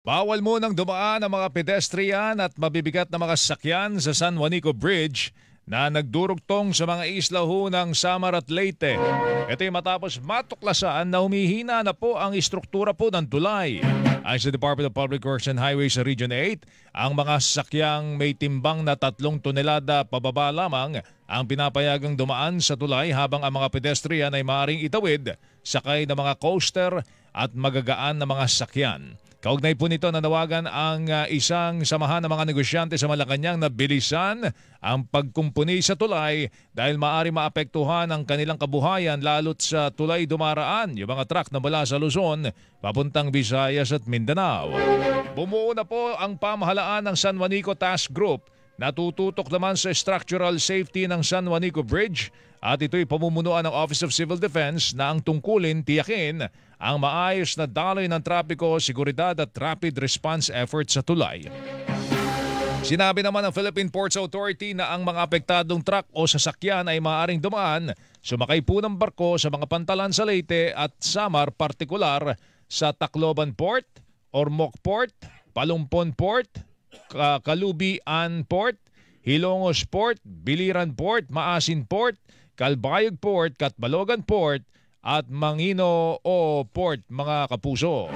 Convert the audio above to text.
Bawal munang dumaan ang mga pedestrian at mabibigat na mga sasakyan sa San Juanico Bridge na nagdurugtong sa mga isla ng Samar at Leyte. Ito ay matapos matuklasan na humihina na po ang istruktura po ng tulay. Ayon sa Department of Public Works and Highways sa Region 8, ang mga sasakyang may timbang na 3 tonelada pababa lamang ang pinapayagang dumaan sa tulay habang ang mga pedestrian ay maaaring itawid sakay ng mga coaster at magagaan na mga sasakyan. Kaugnay po nito, nanawagan ang isang samahan ng mga negosyante sa Malacanang na bilisan ang pagkumpuni sa tulay dahil maaari maapektuhan ang kanilang kabuhayan lalo't sa tulay dumaraan yung mga truck na mula sa Luzon papuntang Visayas at Mindanao. Bumuo na po ang pamahalaan ng San Juanico Task Group na tututok naman sa structural safety ng San Juanico Bridge at ito'y pamumunuan ng Office of Civil Defense na ang tungkulin tiyakin ang maayos na daloy ng trapiko, seguridad at rapid response efforts sa tulay. Sinabi naman ng Philippine Ports Authority na ang mga apektadong truck o sasakyan ay maaaring dumaan, sumakay po ng barko sa mga pantalan sa Leyte at Samar, partikular sa Tacloban Port, Ormoc Port, Palumpon Port, Calubian Port, Hilongos Port, Biliran Port, Maasin Port, Calbayog Port, Catbalogan Port at Mangino Port, mga kapuso.